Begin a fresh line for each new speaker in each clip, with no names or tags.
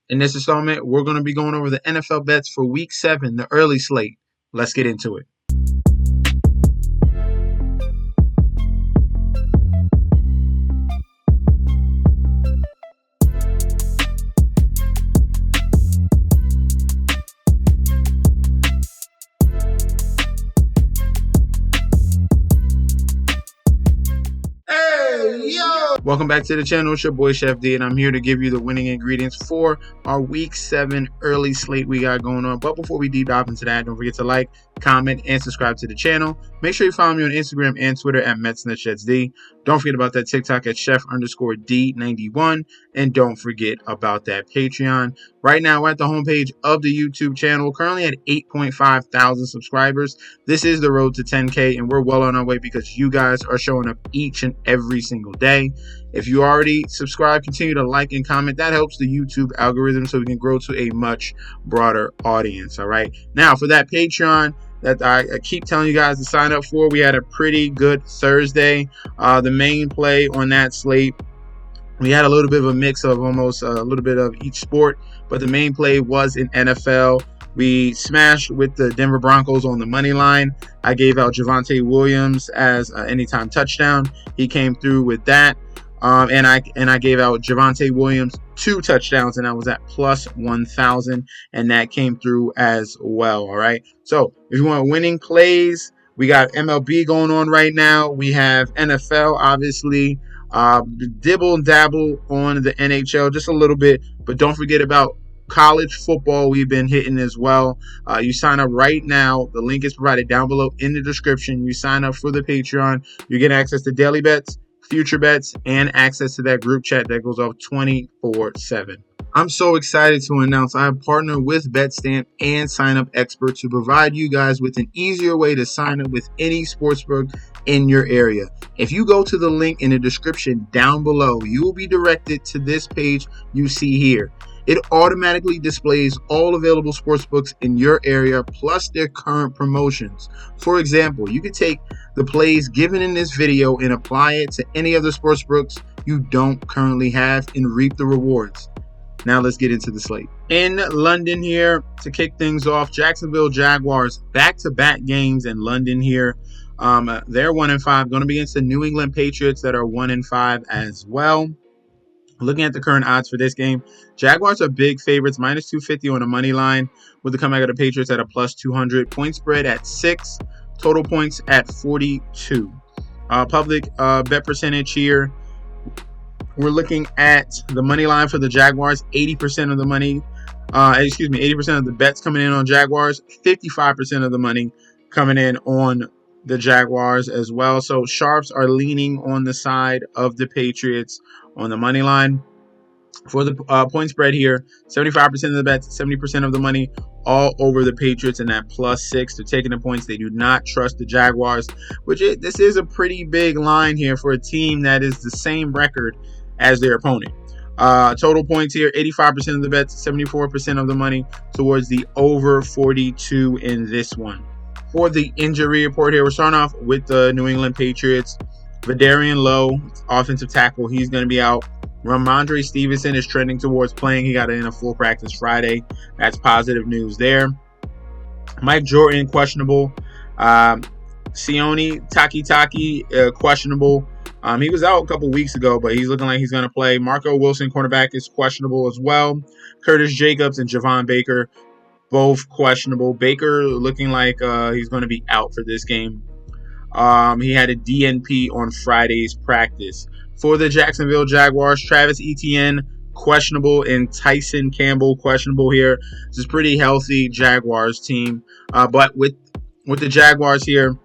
In this installment, we're going to be going over the NFL bets for Week 7, the early slate. Let's get into it. Welcome back to the channel. It's your boy Chef D, and I'm here to give you the winning ingredients for our Week 7 early slate we got going on. But before we deep dive into that, don't forget to like, comment, and subscribe to the channel. Make sure you follow me on Instagram and Twitter at MetsNetShetsD. Don't forget about that TikTok at Chef_D91. And don't forget about that Patreon. Right now, we're at the homepage of the YouTube channel, currently at 8.5 thousand subscribers. This is the road to 10K, and we're well on our way because you guys are showing up each and every single day. If you already subscribe, continue to like and comment. That helps the YouTube algorithm so we can grow to a much broader audience. All right. Now, for that Patreon that I keep telling you guys to sign up for, we had a pretty good Thursday. The main play on that slate, we had a little bit of a mix of almost a little bit of each sport, but the main play was in NFL. We smashed with the Denver Broncos on the money line. I gave out Javonte Williams as anytime touchdown. He came through with that. And I gave out Javonte Williams 2 touchdowns, and I was at plus 1,000, and that came through as well. All right. So if you want winning plays, we got MLB going on right now. We have NFL, obviously. Dibble and dabble on the NHL just a little bit, but don't forget about college football. We've been hitting as well. You sign up right now. The link is provided down below in the description. You sign up for the Patreon. You get access to daily bets, future bets, and access to that group chat that goes off 24/7. I'm so excited to announce I have partnered with BetStamp and Sign Up Expert to provide you guys with an easier way to sign up with any sportsbook in your area. If you go to the link in the description down below, you will be directed to this page you see here. It automatically displays all available sportsbooks in your area plus their current promotions. For example, you could take the plays given in this video and apply it to any other sportsbooks you don't currently have and reap the rewards. Now let's get into the slate. In London here, to kick things off, Jacksonville Jaguars, back-to-back games in London here. They're 1-5, going to be against the New England Patriots that are 1-5 as well. Looking at the current odds for this game, Jaguars are big favorites, minus 250 on the money line, with the comeback of the Patriots at a plus 200. Point spread at 6, total points at 42. Public bet percentage here, we're looking at the money line for the Jaguars, 80% of the money, 80% of the bets coming in on Jaguars, 55% of the money coming in on the Jaguars as well. So sharps are leaning on the side of the Patriots on the money line. For the point spread here, 75% of the bets, 70% of the money, all over the Patriots in that plus 6. They're taking the points. They do not trust the Jaguars, this is a pretty big line here for a team that is the same record as their opponent. Total points here, 85% of the bets, 74% of the money towards the over 42 in this one. For the injury report here, we're starting off with the New England Patriots. Vidarian Lowe, offensive tackle, he's going to be out. Ramondre Stevenson is trending towards playing. He got in a full practice Friday. That's positive news there. Mike Jordan, questionable. Sione Takitaki, questionable. He was out a couple weeks ago, but he's looking like he's going to play. Marco Wilson, cornerback, is questionable as well. Curtis Jacobs and Javon Baker, both questionable. Baker looking like he's going to be out for this game. He had a DNP on Friday's practice. For the Jacksonville Jaguars, Travis Etienne, questionable, and Tyson Campbell, questionable here. This is a pretty healthy Jaguars team. But with the Jaguars here,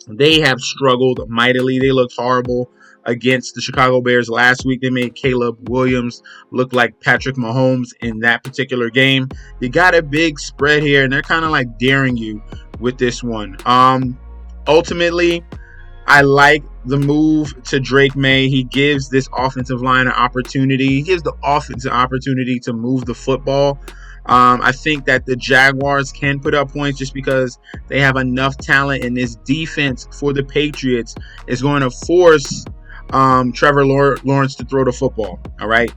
they have struggled mightily. They looked horrible against the Chicago Bears last week. They made Caleb Williams look like Patrick Mahomes in that particular game. You got a big spread here, and they're kind of like daring you with this one. Ultimately, I like the move to Drake May. He gives this offensive line an opportunity. He gives the offense an opportunity to move the football. I think that the Jaguars can put up points just because they have enough talent, and this defense for the Patriots is going to force Trevor Lawrence to throw the football. All right.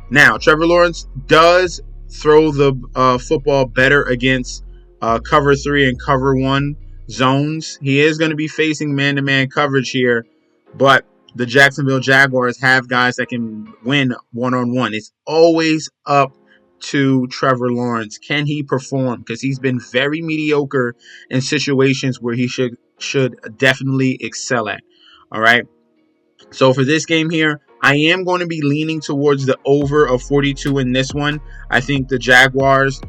Now, Trevor Lawrence does throw the football better against cover 3 and cover 1 zones. He is going to be facing man-to-man coverage here, but the Jacksonville Jaguars have guys that can win one-on-one. It's always up to Trevor Lawrence. Can he perform? Because he's been very mediocre in situations where he should definitely excel at. All right. So for this game here, I am going to be leaning towards the over of 42 in this one. I think the Jaguars,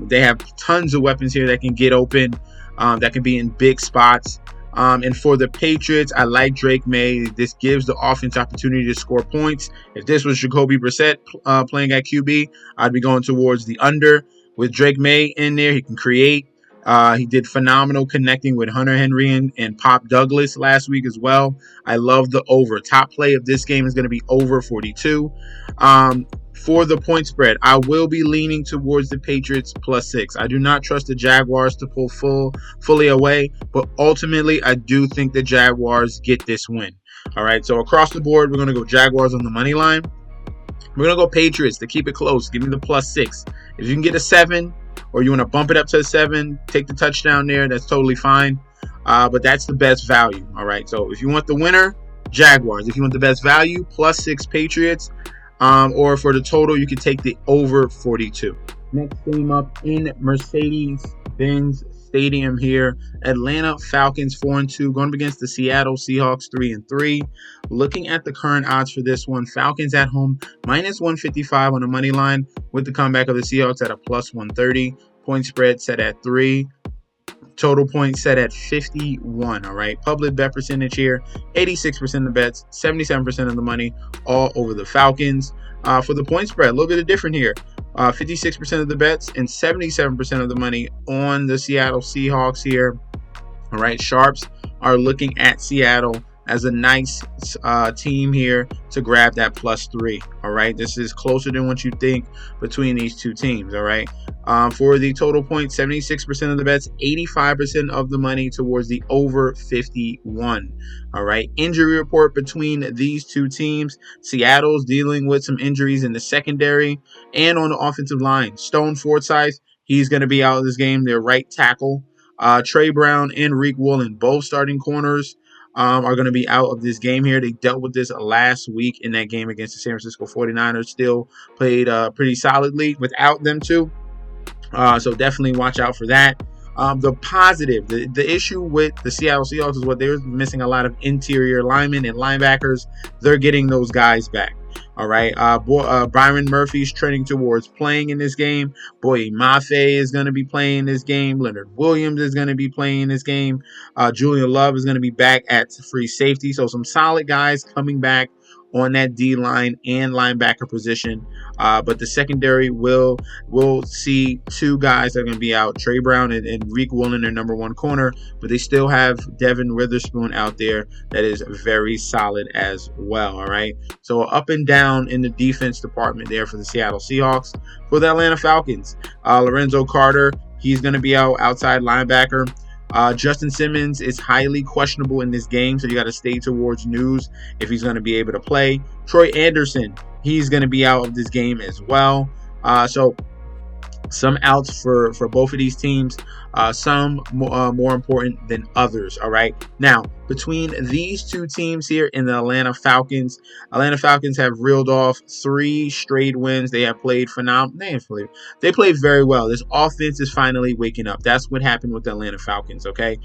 they have tons of weapons here that can get open, that can be in big spots. And for the Patriots, I like Drake May. This gives the offense opportunity to score points. If this was Jacoby Brissett playing at QB, I'd be going towards the under. With Drake May in there, he can create. He did phenomenal connecting with Hunter Henry and Pop Douglas last week as well. I love the over. Top play of this game is going to be over 42. For the point spread, I will be leaning towards the Patriots +6. I do not trust the Jaguars to pull fully away, but ultimately I do think the Jaguars get this win. All right, so across the board, we're going to go Jaguars on the money line. We're going to go Patriots to keep it close. Give me the +6. If you can get a 7, or you want to bump it up to a 7, take the touchdown there, that's totally fine. But that's the best value. All right. So if you want the winner, Jaguars. If you want the best value, +6 Patriots. Or for the total, you can take the over 42. Next game up in Mercedes-Benz Stadium here. Atlanta Falcons 4-2 going up against the Seattle Seahawks 3-3. Looking at the current odds for this one, Falcons at home -155 on the money line, with the comeback of the Seahawks at a +130. Point spread set at 3. Total points set at 51. All right. Public bet percentage here, 86% of the bets, 77% of the money, all over the Falcons. For the point spread, a little bit of different here. 56% of the bets and 77% of the money on the Seattle Seahawks here. All right. Sharps are looking at Seattle as a nice team here to grab that +3. All right. This is closer than what you think between these two teams. All right. For the total points, 76% of the bets, 85% of the money towards the over 51. All right. Injury report between these two teams. Seattle's dealing with some injuries in the secondary and on the offensive line. Stone Forsythe, he's going to be out of this game. Their right tackle. Trey Brown and Reek Woolen, both starting corners, are going to be out of this game here. They dealt with this last week in that game against the San Francisco 49ers. Still played pretty solidly without them too. So definitely watch out for that. The positive, the issue with the Seattle Seahawks is what they're missing a lot of interior linemen and linebackers. They're getting those guys back. All right. Byron Murphy's trending towards playing in this game. Boye Mafe is going to be playing this game. Leonard Williams is going to be playing this game. Julian Love is going to be back at free safety. So some solid guys coming back on that D-line and linebacker position. But the secondary will see two guys that are going to be out, Trey Brown and Reek Woolen, their number one corner. But they still have Devin Witherspoon out there that is very solid as well. All right. So up and down in the defense department there for the Seattle Seahawks. For the Atlanta Falcons, Lorenzo Carter, he's going to be outside linebacker. Justin Simmons is highly questionable in this game, so you got to stay towards news if he's going to be able to play. Troy Anderson, he's going to be out of this game as well. So some outs for both of these teams. Some more important than others. All right. Now, between these two teams here in the Atlanta Falcons have reeled off 3 straight wins. They have played phenomenal. They played very well. This offense is finally waking up. That's what happened with the Atlanta Falcons. Okay,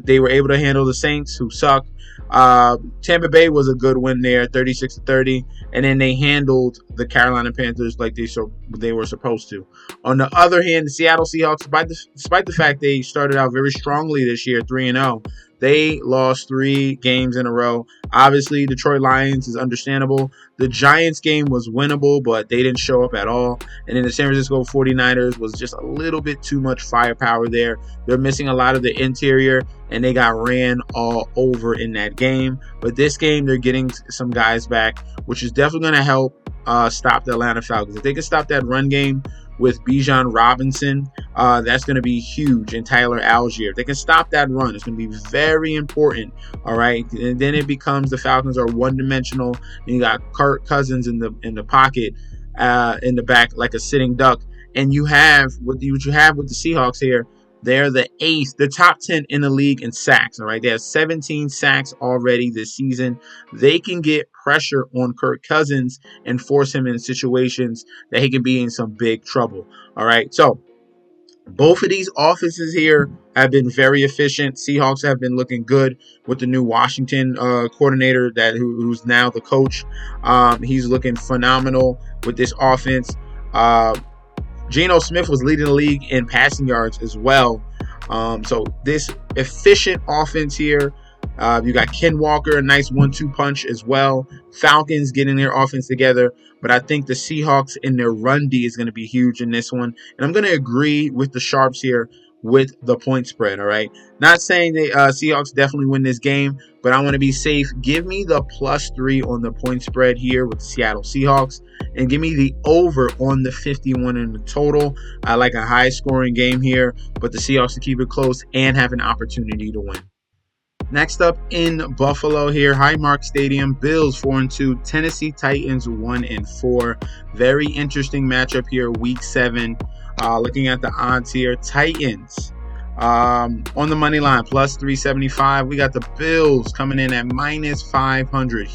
they were able to handle the Saints, who suck. Tampa Bay was a good win there, 36-30, and then they handled the Carolina Panthers like they were supposed to. On the other hand, the Seattle Seahawks, despite the fact they started out very strongly this year, 3-0, they lost 3 games in a row. Obviously, Detroit Lions is understandable. The Giants game was winnable, but they didn't show up at all. And then the San Francisco 49ers was just a little bit too much firepower there. They're missing a lot of the interior, and they got ran all over in that game. But this game, they're getting some guys back, which is definitely going to help stop the Atlanta Falcons. If they can stop that run game with Bijan Robinson, that's going to be huge. And Tyler Algier, if they can stop that run, it's going to be very important. All right, and then it becomes the Falcons are one-dimensional. And you got Kirk Cousins in the pocket. in the back like a sitting duck. And you have what you have with the Seahawks here. They're the top 10 in the league in sacks. All right, they have 17 sacks already this season. They can get pressure on Kirk Cousins and force him in situations that he can be in some big trouble. All right, so both of these offenses here have been very efficient. Seahawks have been looking good with the new Washington coordinator who's now the coach. He's looking phenomenal with this offense. Geno Smith was leading the league in passing yards as well. So this efficient offense here. You got Ken Walker, a nice 1-2 punch as well. Falcons getting their offense together. But I think the Seahawks in their run D is going to be huge in this one. And I'm going to agree with the Sharps here with the point spread, all right? Not saying the Seahawks definitely win this game, but I want to be safe. Give me the +3 on the point spread here with the Seattle Seahawks. And give me the over on the 51 in the total. I like a high-scoring game here, but the Seahawks to keep it close and have an opportunity to win. Next up in Buffalo here, Highmark Stadium, Bills 4-2, Tennessee Titans 1-4. Very interesting matchup here, Week 7. Looking at the odds here, Titans on the money line +375. We got the Bills coming in at -500.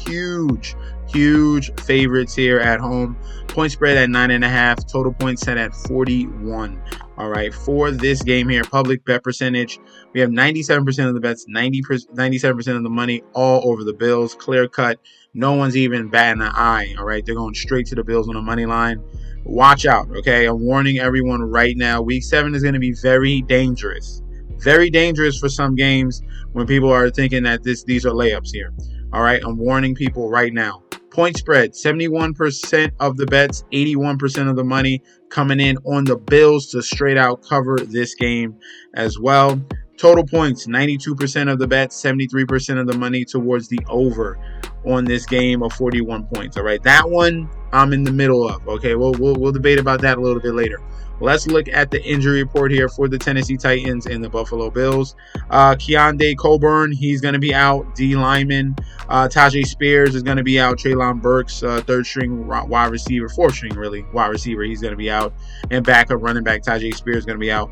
Huge favorites here at home. Point spread at 9.5. Total points set at 41. All right, for this game here, public bet percentage, we have 97% of the bets, 97% of the money, all over the Bills. Clear cut. No one's even batting an eye. All right, they're going straight to the Bills on the money line. Watch out, okay? I'm warning everyone right now. Week 7 is going to be very dangerous. Very dangerous for some games when people are thinking that these are layups here. All right, I'm warning people right now. Point spread, 71% of the bets, 81% of the money coming in on the Bills to straight out cover this game as well. Total points, 92% of the bets, 73% of the money towards the over on this game of 41 points. All right, that one I'm in the middle of. Okay, we'll debate about that a little bit later. Let's look at the injury report here for the Tennessee Titans and the Buffalo Bills. Keondae Coburn, he's going to be out. D. Lyman. Tajay Spears is going to be out. Treylon Burks, third string wide receiver, fourth string really, wide receiver, he's going to be out. And backup running back Tajay Spears is going to be out.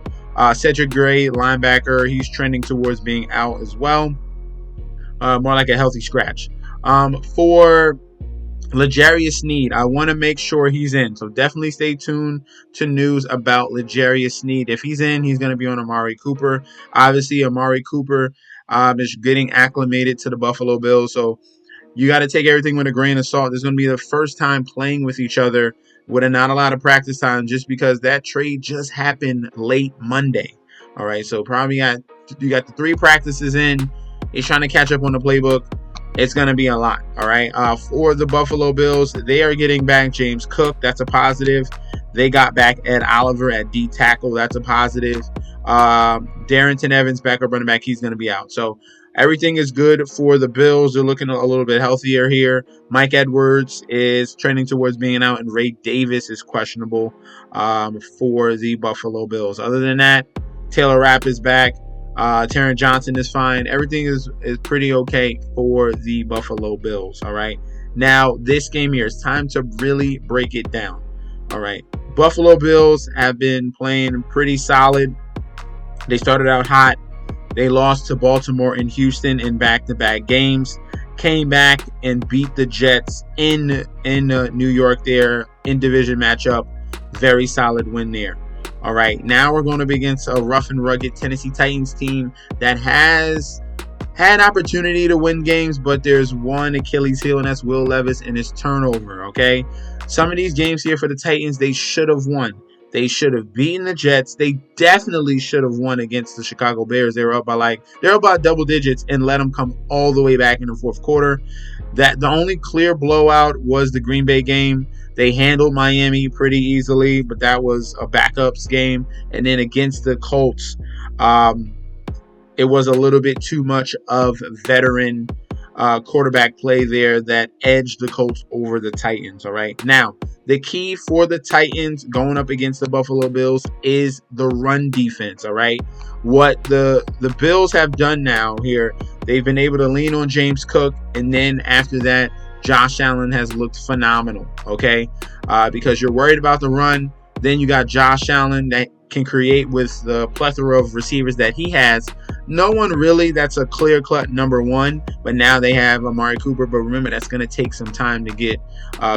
Cedric Gray, linebacker, he's trending towards being out as well. More like a healthy scratch. For L'Jarius Sneed, I want to make sure he's in. So definitely stay tuned to news about L'Jarius Sneed. If he's in, he's going to be on Amari Cooper. Obviously, Amari Cooper is getting acclimated to the Buffalo Bills. So you got to take everything with a grain of salt. This is going to be the first time playing with each other with not a lot of practice time just because that trade just happened late Monday. All right, so probably you got the 3 practices in. He's trying to catch up on the playbook. It's going to be a lot, all right? For the Buffalo Bills, they are getting back James Cook. That's a positive. They got back Ed Oliver at D tackle. That's a positive. Darrington Evans, backup running back, he's going to be out. So everything is good for the Bills. They're looking a little bit healthier here. Mike Edwards is trending towards being out, and Ray Davis is questionable for the Buffalo Bills. Other than that, Taylor Rapp is back. Taron Johnson is fine. Everything is pretty okay for the Buffalo Bills, all right? Now, this game here, it's time to really break it down, all right? Buffalo Bills have been playing pretty solid. They started out hot. They lost to Baltimore and Houston in back-to-back games. Came back and beat the Jets in New York there in division matchup. Very solid win there. All right, now we're going to be against a rough and rugged Tennessee Titans team that has had opportunity to win games, but there's one Achilles heel, and that's Will Levis and his turnover, okay? Some of these games here for the Titans, they should have won. They should have beaten the Jets. They definitely should have won against the Chicago Bears. They were up by double digits and let them come all the way back in the fourth quarter. That the only clear blowout was the Green Bay game. They handled Miami pretty easily, but that was a backups game. And then against the Colts, it was a little bit too much of veteran quarterback play there that edged the Colts over the Titans, all right? Now, the key for the Titans going up against the Buffalo Bills is the run defense, all right? What the Bills have done now here, they've been able to lean on James Cook, and then after that, Josh Allen has looked phenomenal, okay? Because you're worried about the run. Then you got Josh Allen that can create with the plethora of receivers that he has. No one really that's a clear-cut number one, but now they have Amari Cooper. But remember, that's going to take some time to get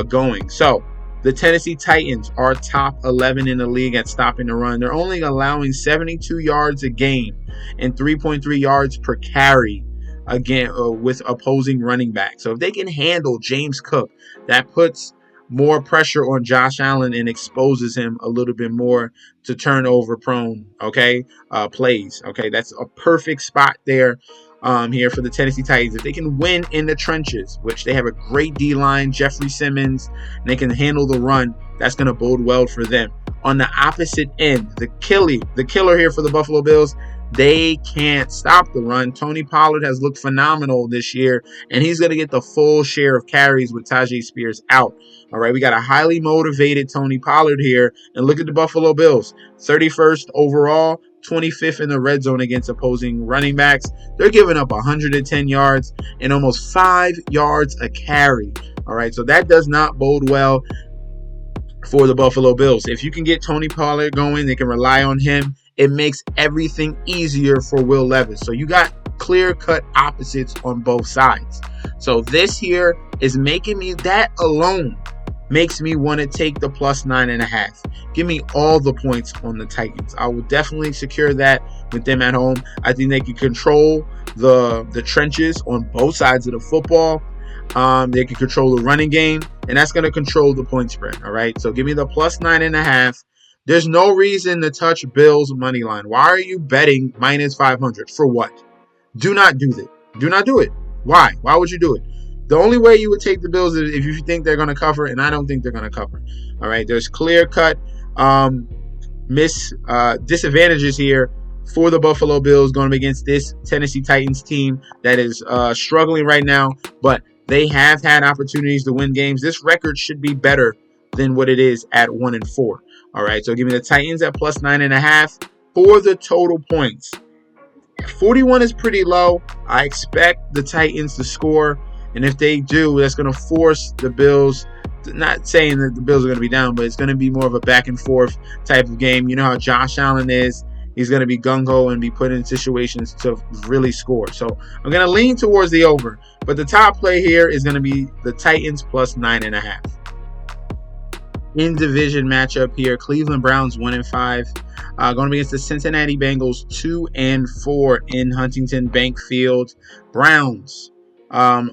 going. So the Tennessee Titans are top 11 in the league at stopping the run. They're only allowing 72 yards a game and 3.3 yards per carry again with opposing running backs. So if they can handle James Cook, that puts more pressure on Josh Allen and exposes him a little bit more to turnover prone, plays. Okay, that's a perfect spot there here for the Tennessee Titans. If they can win in the trenches, which they have a great D-line, Jeffrey Simmons, and they can handle the run, that's going to bode well for them. On the opposite end, the killer here for the Buffalo Bills, they can't stop the run. Tony Pollard has looked phenomenal this year, and he's going to get the full share of carries with Tajay Spears out. All right, we got a highly motivated Tony Pollard here, and look at the Buffalo Bills. 31st overall, 25th in the red zone against opposing running backs. They're giving up 110 yards and almost 5 yards a carry. All right, so that does not bode well for the Buffalo Bills. If you can get Tony Pollard going, they can rely on him. It makes everything easier for Will Levis. So you got clear-cut opposites on both sides. So this here is making me, that alone makes me want to take the plus 9.5. Give me all the points on the Titans. I will definitely secure that with them at home. I think they can control the trenches on both sides of the football. They can control the running game, and that's going to control the point spread. All right, so give me the plus 9.5. There's no reason to touch Bills money line. Why are you betting minus 500? For what? Do not do that. Do not do it. Why? Why would you do it? The only way you would take the Bills is if you think they're going to cover, and I don't think they're going to cover. All right, there's clear-cut disadvantages here for the Buffalo Bills going against this Tennessee Titans team that is struggling right now, but they have had opportunities to win games. This record should be better than what it is at 1-4. All right, so give me the Titans at plus 9.5 for the total points. 41 is pretty low. I expect the Titans to score, and if they do, that's going to force the Bills. Not saying that the Bills are going to be down, but it's going to be more of a back and forth type of game. You know how Josh Allen is. He's going to be gung-ho and be put in situations to really score. So I'm going to lean towards the over, but the top play here is going to be the Titans plus 9.5. In division matchup here, Cleveland Browns 1-5, going against the Cincinnati Bengals 2-4 in Huntington Bank Field. Browns, home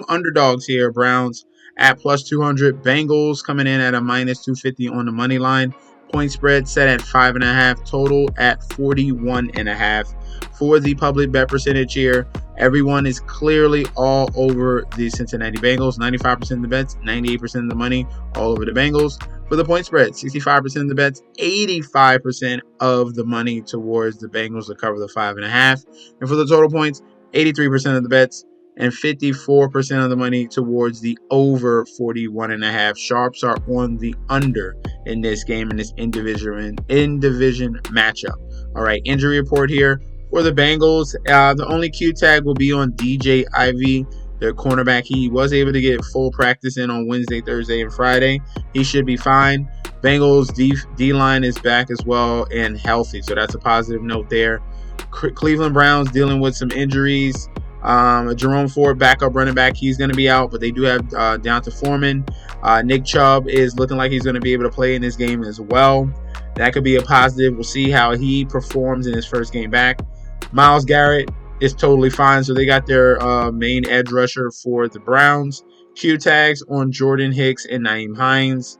underdogs here. Browns at plus 200. Bengals coming in at a minus 250 on the money line. Point spread set at 5.5. Total at 41.5. For the public bet percentage here, everyone is clearly all over the Cincinnati Bengals. 95% of the bets, 98% of the money, all over the Bengals. For the point spread, 65% of the bets, 85% of the money towards the Bengals to cover the 5.5. And for the total points, 83% of the bets and 54% of the money towards the over 41.5. Sharps are on the under in this game, in this in division matchup. All right, injury report here for the Bengals. The only Q tag will be on DJ Ivy, their cornerback. He was able to get full practice in on Wednesday, Thursday, and Friday. He should be fine. Bengals D-line is back as well and healthy, so that's a positive note there. Cleveland Browns dealing with some injuries. Jerome Ford, backup running back, he's going to be out, but they do have Deonta Foreman. Nick Chubb is looking like he's going to be able to play in this game as well. That could be a positive. We'll see how he performs in his first game back. Myles Garrett is totally fine, so they got their main edge rusher for the Browns. Q tags on Jordan Hicks and Nyheim Hines.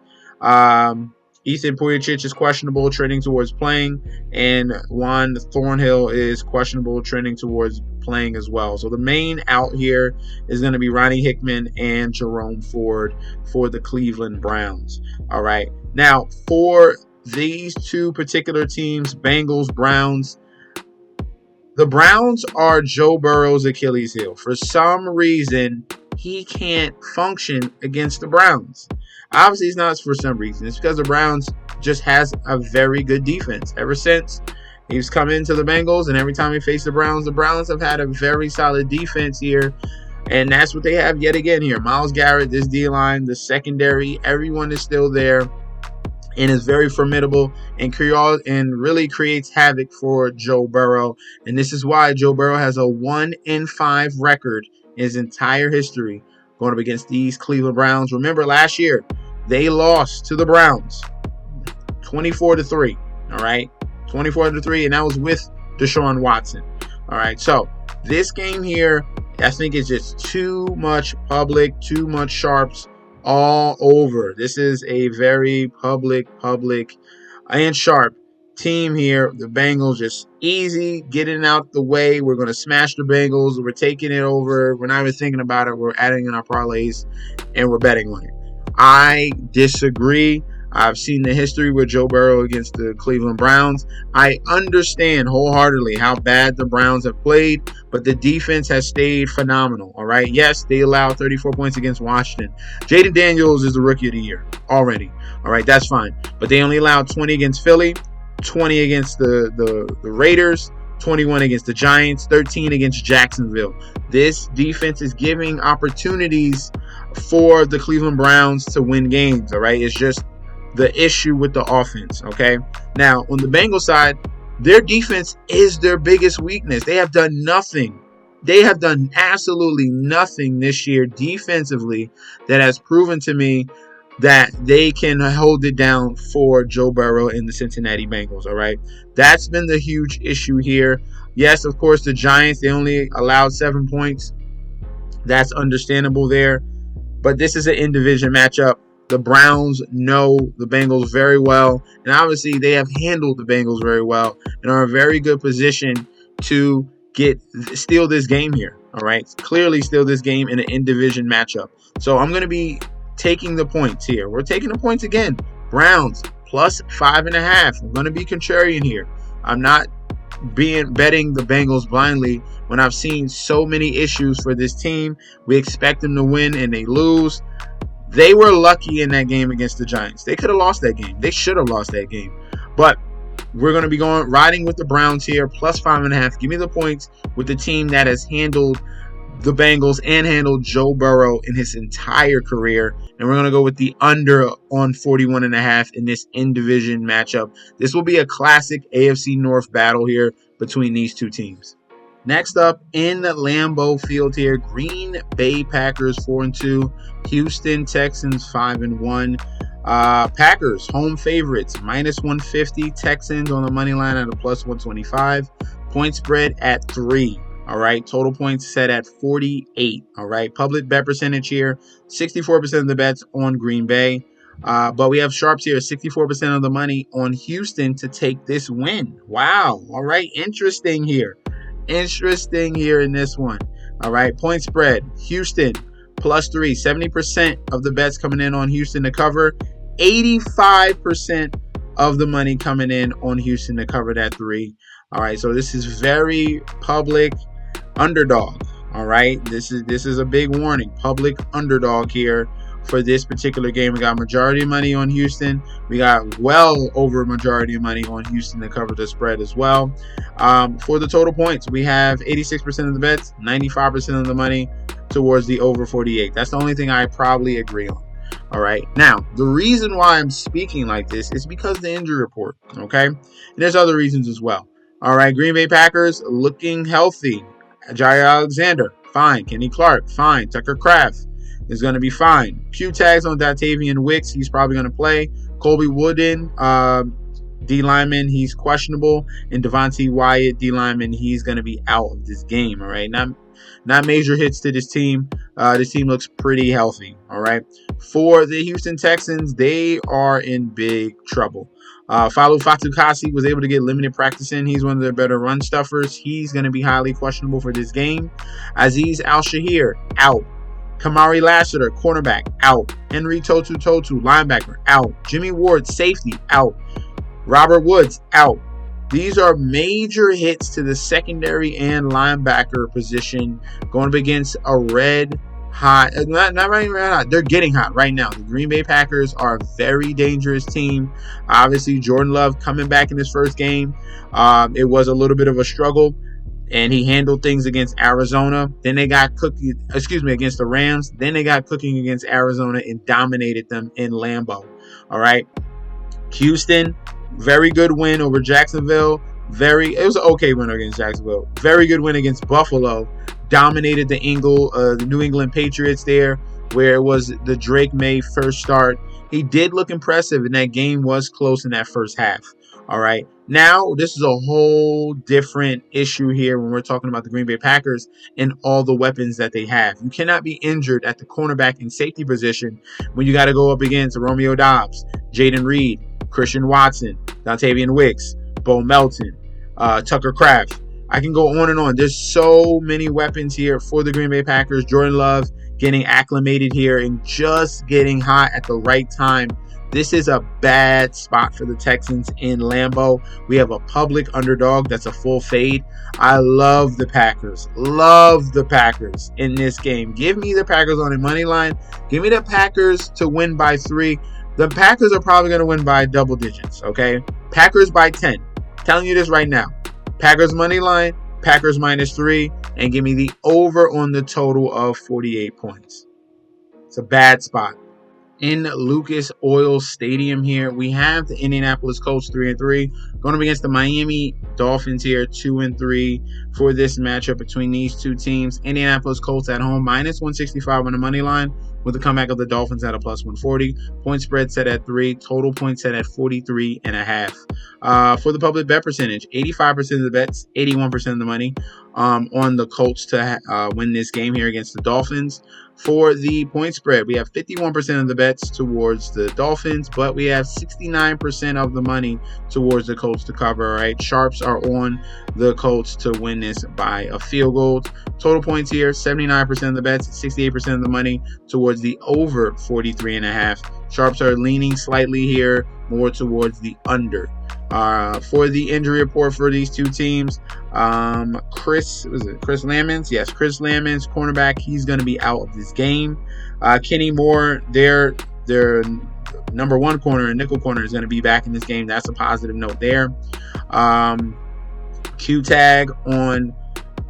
Ethan Pulisic is questionable, trending towards playing, and Juan Thornhill is questionable, trending towards playing as well. So the main out here is going to be Ronnie Hickman and Jerome Ford for the Cleveland Browns. All right. Now, for these two particular teams, Bengals, Browns, the Browns are Joe Burrow's Achilles heel. For some reason, he can't function against the Browns. Obviously, it's not for some reason. It's because the Browns just has a very good defense. Ever since he's come into the Bengals, and every time he faced the Browns have had a very solid defense here. And that's what they have yet again here. Myles Garrett, this D-line, the secondary, everyone is still there and is very formidable and really creates havoc for Joe Burrow. And this is why Joe Burrow has a 1-5 record in his entire history going up against these Cleveland Browns. Remember, last year, they lost to the Browns 24-3. All right, 24-3, and that was with Deshaun Watson. All right, so this game here, I think it's just too much public, too much sharps all over. This is a very public, and sharp team here. The Bengals just easy, getting out the way. We're going to smash the Bengals. We're taking it over. We're not even thinking about it. We're adding in our parlays, and we're betting on it. I disagree. I've seen the history with Joe Burrow against the Cleveland Browns. I understand wholeheartedly how bad the Browns have played, but the defense has stayed phenomenal, all right? Yes, they allowed 34 points against Washington. Jaden Daniels is the Rookie of the Year already, all right? That's fine. But they only allowed 20 against Philly, 20 against the Raiders, 21 against the Giants, 13 against Jacksonville. This defense is giving opportunities for the Cleveland Browns to win games, all right? It's just the issue with the offense, okay? Now, on the Bengals side, their defense is their biggest weakness. They have done nothing. They have done absolutely nothing this year defensively that has proven to me that they can hold it down for Joe Burrow and the Cincinnati Bengals, all right? That's been the huge issue here. Yes, of course, the Giants, they only allowed 7 points. That's understandable there. But this is an in-division matchup. The Browns know the Bengals very well, and obviously they have handled the Bengals very well and are in a very good position to steal this game here, all right? Clearly steal this game in an in-division matchup. So I'm going to be taking the points here. We're taking the points again. Browns plus 5.5. I'm going to be contrarian here. I'm not betting the Bengals blindly when I've seen so many issues for this team. We expect them to win and they lose. They were lucky in that game against the Giants. They could have lost that game. They should have lost that game. But we're going to be riding with the Browns here, plus 5.5. Give me the points with the team that has handled the Bengals and handled Joe Burrow in his entire career. And we're going to go with the under on 41.5 in this in-division matchup. This will be a classic AFC North battle here between these two teams. Next up in the Lambeau Field here, Green Bay Packers 4-2, Houston Texans 5-1. Packers home favorites minus 150, Texans on the money line at a plus 125. Point spread at 3. All right, total points set at 48. All right, public bet percentage here, 64% of the bets on Green Bay. But we have sharps here, 64% of the money on Houston to take this win. Wow. All right, interesting here in this one. All right, point spread, Houston plus 3, 70% of the bets coming in on Houston to cover, 85% of the money coming in on Houston to cover that 3. All right, so this is very public underdog. All right, this is a big warning. Public underdog here for this particular game. We got majority of money on Houston. We got well over majority of money on Houston to cover the spread as well. For the total points, we have 86% of the bets, 95% of the money towards the over 48. That's the only thing I probably agree on. All right. Now, the reason why I'm speaking like this is because of the injury report. Okay. And there's other reasons as well. All right. Green Bay Packers looking healthy. Jair Alexander, fine. Kenny Clark, fine. Tucker Kraft is going to be fine. Q tags on Dontayvion Wicks. He's probably going to play. Colby Wooden, D lineman, he's questionable. And Devontae Wyatt, D lineman, he's going to be out of this game. All right. Not major hits to this team. This team looks pretty healthy. All right. For the Houston Texans, they are in big trouble. Falu Fatukasi was able to get limited practice in. He's one of their better run stuffers. He's going to be highly questionable for this game. Azeez Al-Shahir, out. Kamari Lassiter, cornerback, out. Henry Totu, linebacker, out. Jimmy Ward, safety, out. Robert Woods, out. These are major hits to the secondary and linebacker position going up against a red hot, not right now. They're getting hot right now. The Green Bay Packers are a very dangerous team. Obviously, Jordan Love coming back in his first game. It was a little bit of a struggle. and he handled things against Arizona. Then they got against the Rams. Then they got cooking against Arizona and dominated them in Lambeau. All right. Houston, very good win over Jacksonville. It was an okay win against Jacksonville. Very good win against Buffalo. Dominated the New England Patriots there, where it was the Drake May first start. He did look impressive, and that game was close in that first half. All right. Now, this is a whole different issue here when we're talking about the Green Bay Packers and all the weapons that they have. You cannot be injured at the cornerback and safety position when you got to go up against Romeo Doubs, Jaden Reed, Christian Watson, Dontavian Wicks, Bo Melton, Tucker Kraft. I can go on and on. There's so many weapons here for the Green Bay Packers. Jordan Love getting acclimated here and just getting hot at the right time. This is a bad spot for the Texans in Lambeau. We have a public underdog that's a full fade. I love the Packers. Love the Packers in this game. Give me the Packers on a money line. Give me the Packers to win by 3. The Packers are probably going to win by double digits, okay? Packers by 10. Telling you this right now. Packers money line, Packers -3, and give me the over on the total of 48 points. It's a bad spot. In Lucas Oil Stadium here, we have the Indianapolis Colts 3-3 going up against the Miami Dolphins here 2-3 for this matchup between these two teams. Indianapolis Colts at home -165 on the money line with the comeback of the Dolphins at a +140. Point spread set at 3. Total points set at 43.5. For the public bet percentage, 85% of the bets, 81% of the money on the Colts to win this game here against the Dolphins. For the point spread, we have 51% of the bets towards the Dolphins, but we have 69% of the money towards the Colts to cover. All right, sharps are on the Colts to win this by a field goal. Total points here, 79% of the bets, 68% of the money towards the over 43.5. Sharps are leaning slightly here, more towards the under. For the injury report for these two teams, Chris Lamons? Yes, Chris Lamons, cornerback. He's going to be out of this game. Kenny Moore, their number one corner and nickel corner, is going to be back in this game. That's a positive note there. Q tag on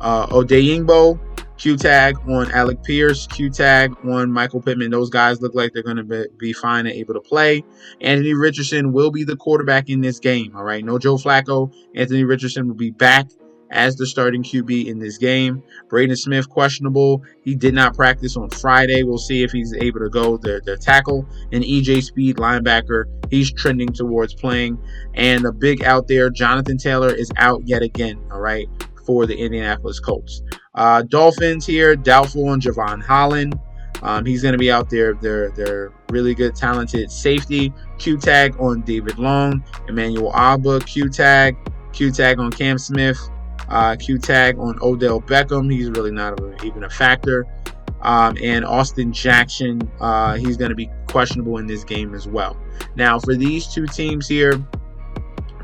Odeyingbo. Q tag on Alec Pierce, Q tag on Michael Pittman. Those guys look like they're going to be fine and able to play. Anthony Richardson will be the quarterback in this game. All right, no Joe Flacco. Anthony Richardson will be back as the starting QB in this game. Braden Smith, questionable. He did not practice on Friday. We'll see if he's able to go their tackle. And EJ Speed, linebacker, he's trending towards playing. And the big out there, Jonathan Taylor is out yet again, all right, for the Indianapolis Colts. Dolphins here, doubtful on Javon Holland. He's going to be out there. They're really good, talented safety. Q tag on David Long, Emmanuel Agba. Q tag on Cam Smith. Q tag on Odell Beckham. He's really not even a factor. And Austin Jackson, he's going to be questionable in this game as well. Now, for these two teams here,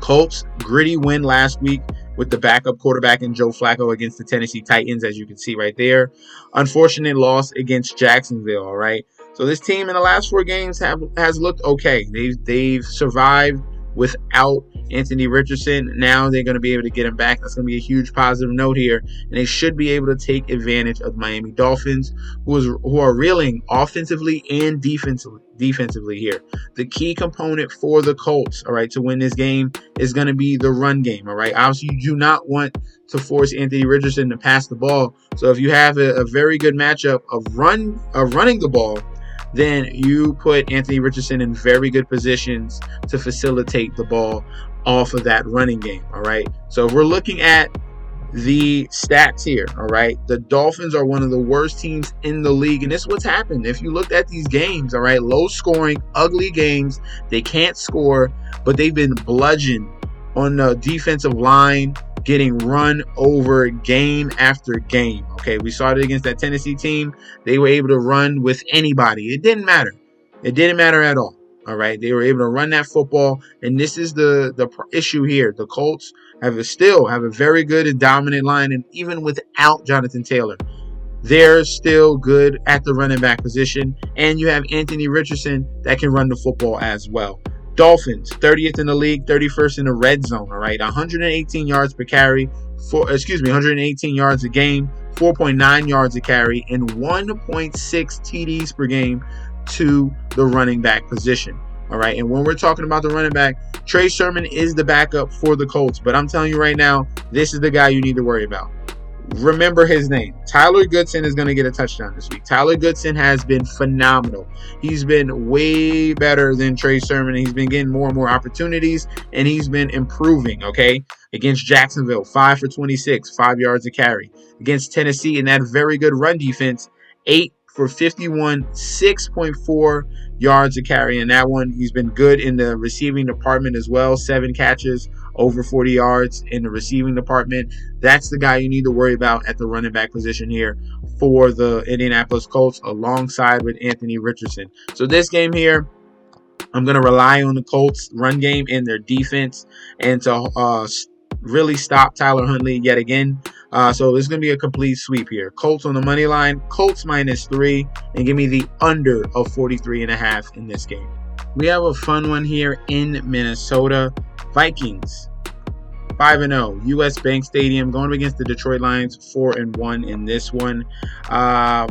Colts, gritty win last week with the backup quarterback in Joe Flacco against the Tennessee Titans, as you can see right there. Unfortunate loss against Jacksonville, all right? So this team in the last 4 games has looked okay. They've survived without Anthony Richardson. Now they're going to be able to get him back. That's going to be a huge positive note here. And they should be able to take advantage of the Miami Dolphins, who are reeling offensively and defensively here. The key component for the Colts, all right, to win this game is going to be the run game, all right? Obviously, you do not want to force Anthony Richardson to pass the ball. So if you have a very good matchup of running the ball, then you put Anthony Richardson in very good positions to facilitate the ball off of that running game, all right? So if we're looking at the stats here, all right, the Dolphins are one of the worst teams in the league, and this is what's happened. If you looked at these games, all right, low scoring, ugly games, they can't score, but they've been bludgeoned on the defensive line, getting run over game after game. Okay, we saw it against that Tennessee team. They were able to run with anybody. It didn't matter. It didn't matter at all. All right, they were able to run that football, and this is the issue here. The Colts still have a very good and dominant line, and even without Jonathan Taylor, they're still good at the running back position, and you have Anthony Richardson that can run the football as well. Dolphins, 30th in the league, 31st in the red zone, all right? 118 yards per carry, 118 yards a game, 4.9 yards a carry, and 1.6 TDs per game to the running back position. All right, and when we're talking about the running back, Trey Sermon is the backup for the Colts, but I'm telling you right now, this is the guy you need to worry about. Remember his name. Tyler Goodson is going to get a touchdown this week. Tyler Goodson has been phenomenal. He's been way better than Trey Sermon. He's been getting more and more opportunities, and he's been improving, okay? Against Jacksonville, 5 for 26, 5 yards a carry. Against Tennessee in that very good run defense, 8 for 51, 6.4 yards a carry. And that one, he's been good in the receiving department as well. 7 catches, over 40 yards in the receiving department. That's the guy you need to worry about at the running back position here for the Indianapolis Colts, alongside with Anthony Richardson. So this game here, I'm going to rely on the Colts run game and their defense, and to really stop Tyler Huntley yet again. So it's going to be a complete sweep here. Colts on the money line, Colts -3, and give me the under of 43.5 in this game. We have a fun one here in Minnesota. Vikings, 5-0, U.S. Bank Stadium, going up against the Detroit Lions, 4-1 in this one.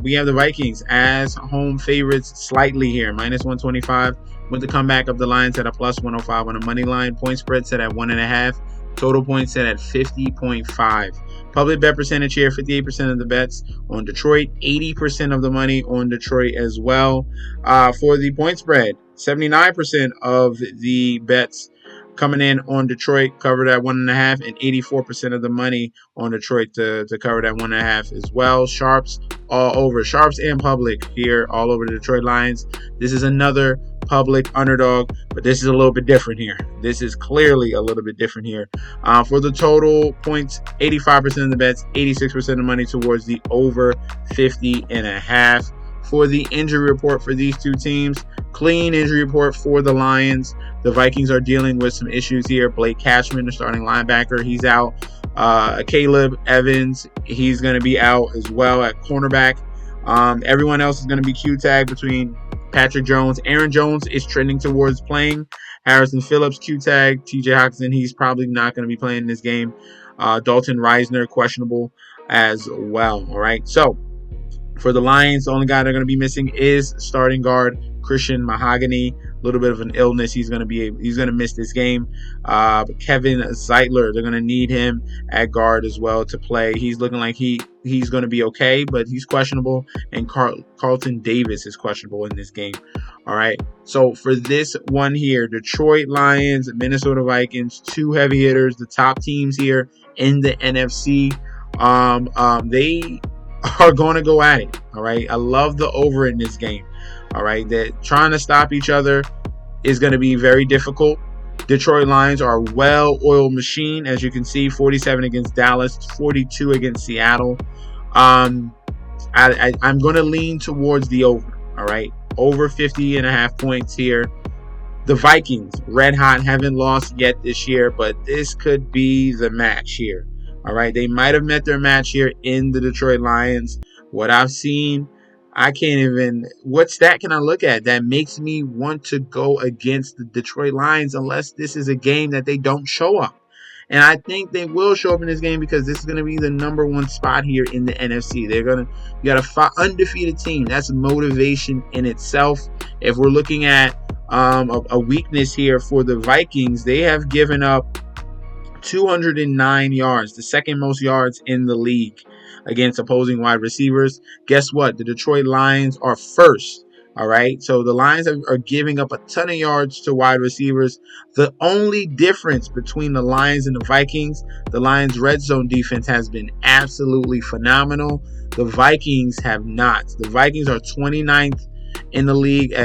We have the Vikings as home favorites slightly here, -125, with the comeback of the Lions at a +105 on a money line. Point spread set at 1.5. Total points set at 50.5. Public bet percentage here, 58% of the bets on Detroit, 80% of the money on Detroit as well. For the point spread, 79% of the bets coming in on Detroit covered at 1.5, and 84% of the money on Detroit to cover that 1.5 as well. Sharps all over. Sharps and public here all over the Detroit Lions. This is another public underdog, but this is a little bit different here. This is clearly a little bit different here. For the total points, 85% of the bets, 86% of the money towards the over 50.5. For the injury report for these two teams, clean injury report for the Lions. The Vikings are dealing with some issues here. Blake Cashman, the starting linebacker, he's out. Caleb Evans, he's going to be out as well at cornerback. Everyone else is going to be Q-tag between Patrick Jones. Aaron Jones is trending towards playing. Harrison Phillips, Q-tag. TJ Hockenson, he's probably not going to be playing in this game. Dalton Reisner, questionable as well. All right, so for the Lions, the only guy they're going to be missing is starting guard Christian Mahogany. A little bit of an illness. He's going to miss this game. But Kevin Zeitler, they're going to need him at guard as well to play. He's looking like he's going to be okay, but he's questionable. And Carlton Davis is questionable in this game. All right. So for this one here, Detroit Lions, Minnesota Vikings, two heavy hitters, the top teams here in the NFC. They are going to go at it. All right. I love the over in this game. All right. That trying to stop each other is going to be very difficult. Detroit Lions are a well-oiled machine, as you can see, 47 against Dallas, 42 against Seattle. I'm going to lean towards the over. All right. Over 50.5 points here. The Vikings, red hot, haven't lost yet this year, but this could be the match here. All right. They might have met their match here in the Detroit Lions. What I've seen, I can't even, what stat can I look at that makes me want to go against the Detroit Lions unless this is a game that they don't show up. And I think they will show up in this game because this is going to be the number one spot here in the NFC. You got a undefeated team. That's motivation in itself. If we're looking at a weakness here for the Vikings, they have given up 209 yards, the second most yards in the league against opposing wide receivers. Guess what? The Detroit Lions are first. All right. So the Lions are giving up a ton of yards to wide receivers. The only difference between the Lions and the Vikings, the Lions' red zone defense has been absolutely phenomenal. The Vikings have not. The Vikings are 29th in the league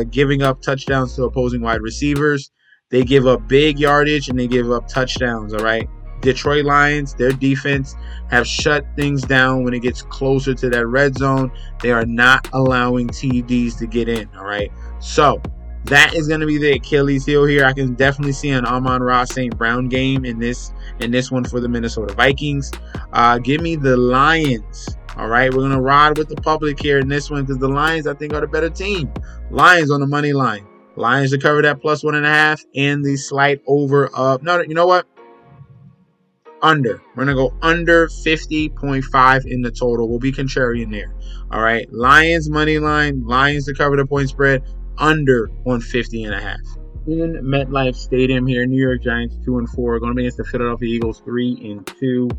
giving up touchdowns to opposing wide receivers. They give up big yardage and they give up touchdowns. All right. Detroit Lions, their defense have shut things down when it gets closer to that red zone. They are not allowing TDs to get in. All right. So that is going to be the Achilles heel here. I can definitely see an Amon-Ra St. Brown game in this one for the Minnesota Vikings. Give me the Lions. All right. We're going to ride with the public here in this one because the Lions, I think, are the better team. Lions on the money line. Lions to cover that +1.5 and the slight over of, no, you know what? Under. We're going to go under 50.5 in the total. We'll be contrarian there. All right. Lions money line. Lions to cover the point spread. Under on 50.5. In MetLife Stadium here, New York Giants 2-4. Going to be against the Philadelphia Eagles 3-2.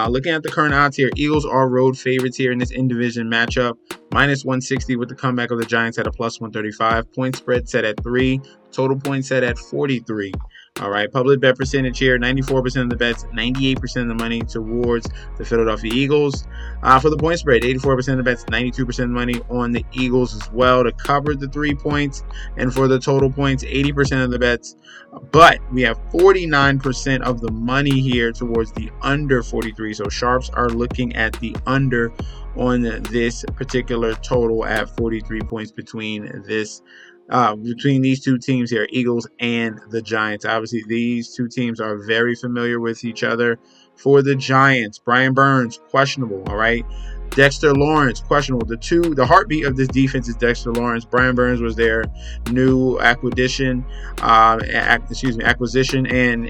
Looking at the current odds here, Eagles are road favorites here in this in-division matchup. Minus 160 with the comeback of the Giants at a plus 135. Point spread set at 3. Total points set at 43. All right, public bet percentage here, 94% of the bets, 98% of the money towards the Philadelphia Eagles. For the point spread, 84% of the bets, 92% of the money on the Eagles as well to cover the 3 points. And for the total points, 80% of the bets. But we have 49% of the money here towards the under 43. So sharps are looking at the under on this particular total at 43 points between these two teams here, Eagles and the Giants. Obviously, these two teams are very familiar with each other. For the Giants, Brian Burns, questionable, all right? Dexter Lawrence, questionable. The heartbeat of this defense is Dexter Lawrence. Brian Burns was their new acquisition, and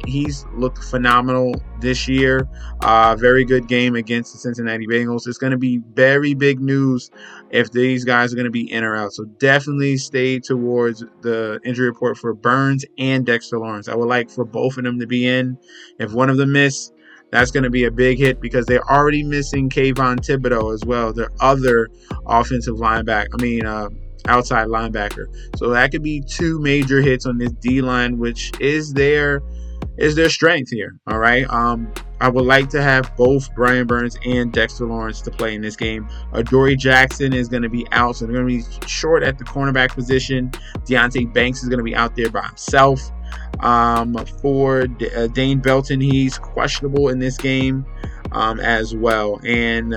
he's looked phenomenal this year. Very good game against the Cincinnati Bengals. It's going to be very big news if these guys are going to be in or out. So definitely stay towards the injury report for Burns and Dexter Lawrence. I would like for both of them to be in. If one of them miss, that's going to be a big hit because they're already missing Kayvon Thibodeau as well, their other offensive outside linebacker. So that could be 2 major hits on this D-line, which is their strength here. All right. I would like to have both Brian Burns and Dexter Lawrence to play in this game. Adoree Jackson is going to be out, so they're going to be short at the cornerback position. Deonte Banks is going to be out there by himself. For Dane Belton, he's questionable in this game as well. And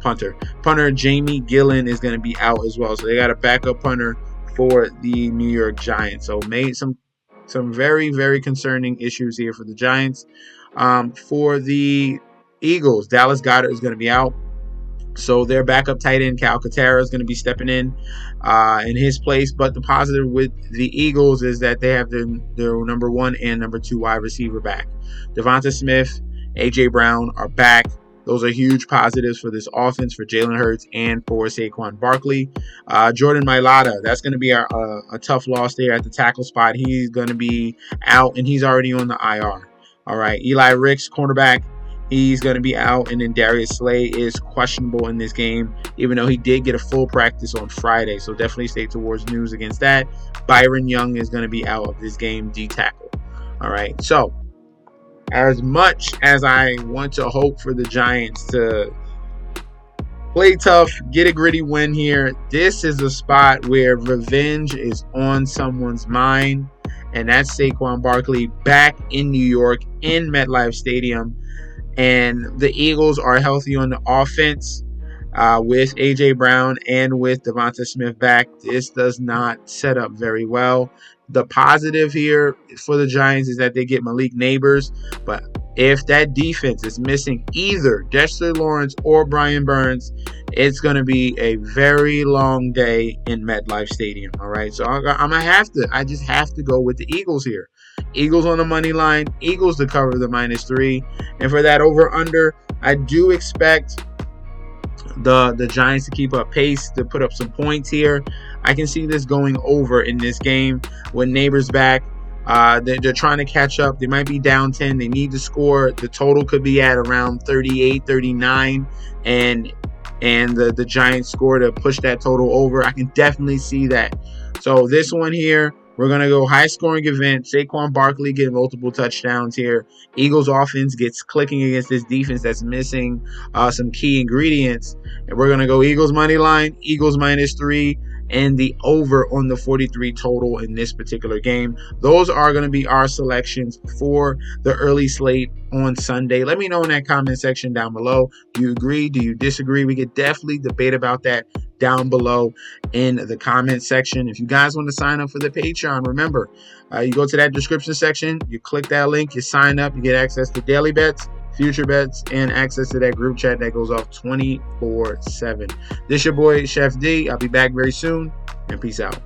punter Jamie Gillen is going to be out as well. So they got a backup punter for the New York Giants. So made some very, very concerning issues here for the Giants. For the Eagles, Dallas Goedert is going to be out. So their backup tight end, Cal Katara, is going to be stepping in his place. But the positive with the Eagles is that they have their number 1 and number 2 wide receiver back. Devonta Smith, A.J. Brown are back. Those are huge positives for this offense, for Jalen Hurts and for Saquon Barkley. Jordan Mailata, that's going to be a tough loss there at the tackle spot. He's going to be out, and he's already on the IR. All right, Eli Ricks, cornerback, he's going to be out. And then Darius Slay is questionable in this game, even though he did get a full practice on Friday. So definitely stay towards news against that. Byron Young is going to be out of this game, D-tackle. All right, so as much as I want to hope for the Giants to play tough, get a gritty win here, this is a spot where revenge is on someone's mind. And that's Saquon Barkley back in New York in MetLife Stadium. And the Eagles are healthy on the offense with A.J. Brown and with Devonta Smith back. This does not set up very well. The positive here for the Giants is that they get Malik Neighbors. But if that defense is missing either Dexter Lawrence or Brian Burns, it's going to be a very long day in MetLife Stadium. All right. So I just have to go with the Eagles here. Eagles on the money line, Eagles to cover the -3. And for that over-under, I do expect the Giants to keep up pace, to put up some points here. I can see this going over in this game when Neighbors back. They're trying to catch up. They might be down 10. They need to score. The total could be at around 38, 39. And the Giants score to push that total over. I can definitely see that. So this one here, we're going to go high-scoring event. Saquon Barkley getting multiple touchdowns here. Eagles offense gets clicking against this defense that's missing some key ingredients. And we're going to go Eagles money line, Eagles -3, and the over on the 43 total in this particular game. Those are going to be our selections for the early slate on Sunday. Let me know in that comment section down below. Do you agree? Do you disagree? We could definitely debate about that down below in the comment section. If you guys want to sign up for the Patreon, remember, you go to that description section, you click that link, you sign up, you get access to daily bets, future bets, and access to that group chat that goes off 24/7. This your boy, Chef D. I'll be back very soon, and peace out.